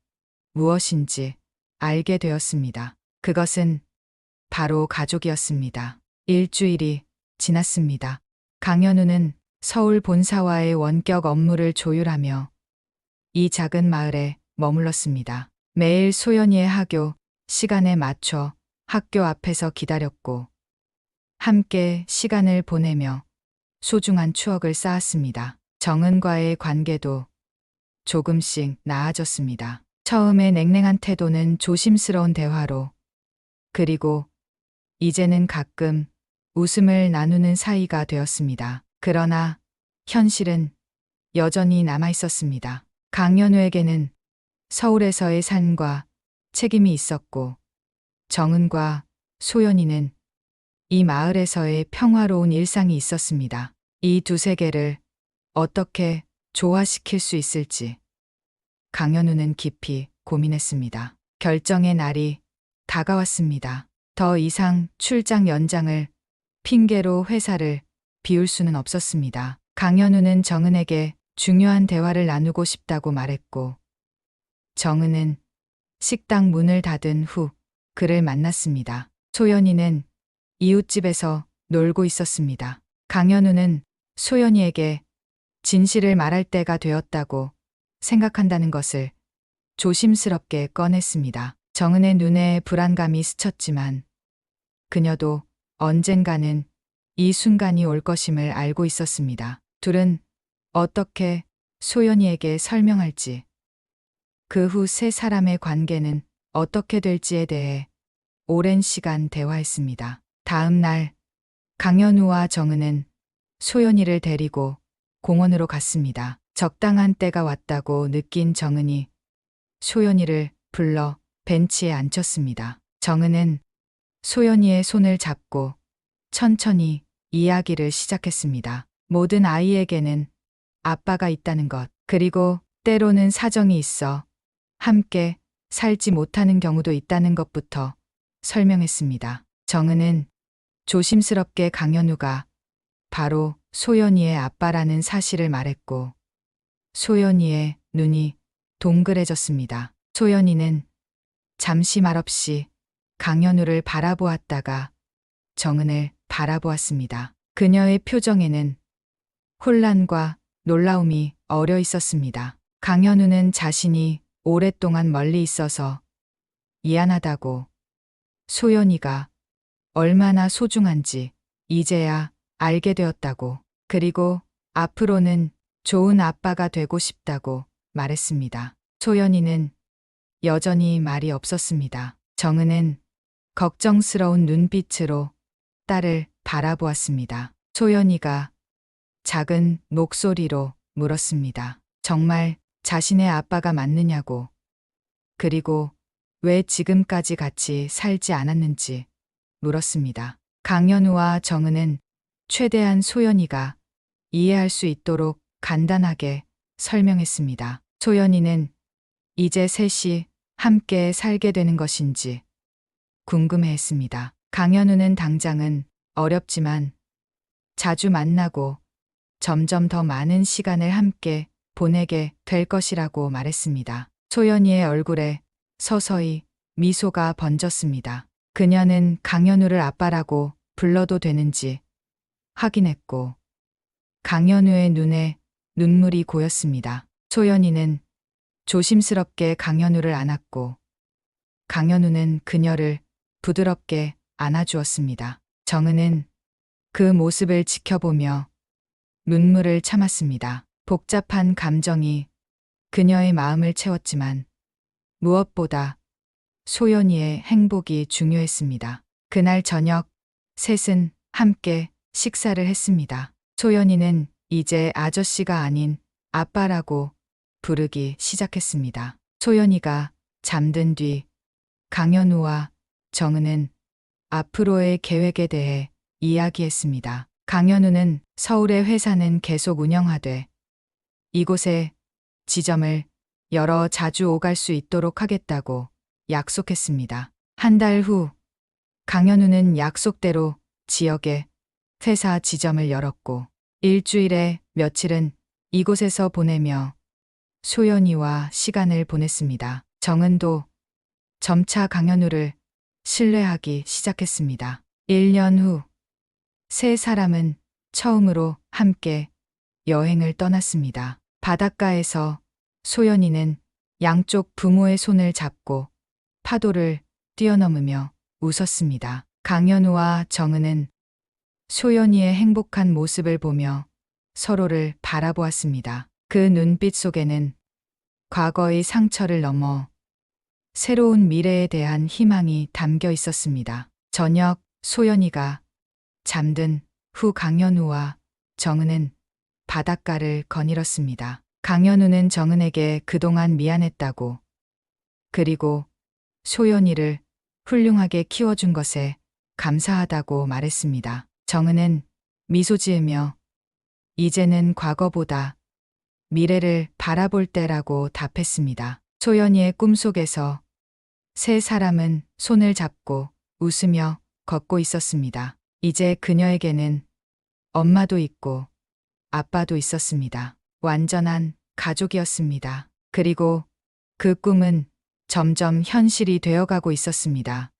무엇인지 알게 되었습니다. 그것은 바로 가족이었습니다. 일주일이 지났습니다. 강현우는 서울 본사와의 원격 업무를 조율하며 이 작은 마을에 머물렀습니다. 매일 소연이의 학교 시간에 맞춰 학교 앞에서 기다렸고 함께 시간을 보내며 소중한 추억을 쌓았습니다. 정은과의 관계도 조금씩 나아졌습니다. 처음에 냉랭한 태도는 조심스러운 대화로, 그리고 이제는 가끔 웃음을 나누는 사이가 되었습니다. 그러나 현실은 여전히 남아 있었습니다. 강현우에게는 서울에서의 삶과 책임이 있었고 정은과 소연이는 이 마을에서의 평화로운 일상이 있었습니다. 이 두 세계를 어떻게 조화시킬 수 있을지 강현우는 깊이 고민했습니다. 결정의 날이 다가왔습니다. 더 이상 출장 연장을 핑계로 회사를 비울 수는 없었습니다. 강현우는 정은에게 중요한 대화를 나누고 싶다고 말했고 정은은 식당 문을 닫은 후 그를 만났습니다. 소연이는 이웃집에서 놀고 있었습니다. 강현우는 소연이에게 진실을 말할 때가 되었다고 생각한다는 것을 조심스럽게 꺼냈습니다. 정은의 눈에 불안감이 스쳤지만 그녀도 언젠가는 이 순간이 올 것임을 알고 있었습니다. 둘은 어떻게 소연이에게 설명할지, 그 후 세 사람의 관계는 어떻게 될지에 대해 오랜 시간 대화했습니다. 다음 날 강현우와 정은은 소연이를 데리고 공원으로 갔습니다. 적당한 때가 왔다고 느낀 정은이 소연이를 불러 벤치에 앉혔습니다. 정은은 소연이의 손을 잡고 천천히 이야기를 시작했습니다. 모든 아이에게는 아빠가 있다는 것, 그리고 때로는 사정이 있어 함께 살지 못하는 경우도 있다는 것부터 설명했습니다. 정은은 조심스럽게 강현우가 바로 소연이의 아빠라는 사실을 말했고 소연이의 눈이 동그래졌습니다. 소연이는 잠시 말없이 강현우를 바라보았다가 정은을 바라보았습니다. 그녀의 표정에는 혼란과 놀라움이 어려 있었습니다. 강현우는 자신이 오랫동안 멀리 있어서 미안하다고, 소연이가 얼마나 소중한지 이제야 알게 되었다고, 그리고 앞으로는 좋은 아빠가 되고 싶다고 말했습니다. 소연이는 여전히 말이 없었습니다. 정은은 걱정스러운 눈빛으로 딸을 바라보았습니다. 소연이가 작은 목소리로 물었습니다. 정말 자신의 아빠가 맞느냐고, 그리고 왜 지금까지 같이 살지 않았는지 물었습니다. 강현우와 정은은 최대한 소연이가 이해할 수 있도록 간단하게 설명했습니다. 소연이는 이제 셋이 함께 살게 되는 것인지 궁금해했습니다. 강현우는 당장은 어렵지만 자주 만나고 점점 더 많은 시간을 함께 보내게 될 것이라고 말했습니다. 소연이의 얼굴에 서서히 미소가 번졌습니다. 그녀는 강현우를 아빠라고 불러도 되는지 확인했고 강현우의 눈에 눈물이 고였습니다. 소연이는 조심스럽게 강현우를 안았고 강현우는 그녀를 부드럽게 안아주었습니다. 정은은 그 모습을 지켜보며 눈물을 참았습니다. 복잡한 감정이 그녀의 마음을 채웠지만 무엇보다 소연이의 행복이 중요했습니다. 그날 저녁 셋은 함께 식사를 했습니다. 소연이는 이제 아저씨가 아닌 아빠라고 부르기 시작했습니다. 소연이가 잠든 뒤 강현우와 정은은 앞으로의 계획에 대해 이야기했습니다. 강현우는 서울의 회사는 계속 운영하되 이곳에 지점을 열어 자주 오갈 수 있도록 하겠다고 약속했습니다. 한 달 후 강현우는 약속대로 지역에 회사 지점을 열었고 일주일에 며칠은 이곳에서 보내며 소연이와 시간을 보냈습니다. 정은도 점차 강현우를 신뢰하기 시작했습니다. 1년 후 세 사람은 처음으로 함께 여행을 떠났습니다. 바닷가에서 소연이는 양쪽 부모의 손을 잡고 파도를 뛰어넘으며 웃었습니다. 강현우와 정은은 소연이의 행복한 모습을 보며 서로를 바라보았습니다. 그 눈빛 속에는 과거의 상처를 넘어 새로운 미래에 대한 희망이 담겨 있었습니다. 저녁 소연이가 잠든 후 강현우와 정은은 바닷가를 거닐었습니다. 강현우는 정은에게 그동안 미안했다고, 그리고 소연이를 훌륭하게 키워준 것에 감사하다고 말했습니다. 정은은 미소 지으며 이제는 과거보다 미래를 바라볼 때라고 답했습니다. 소연이의 꿈속에서 세 사람은 손을 잡고 웃으며 걷고 있었습니다. 이제 그녀에게는 엄마도 있고 아빠도 있었습니다. 완전한 가족이었습니다. 그리고 그 꿈은 점점 현실이 되어가고 있었습니다.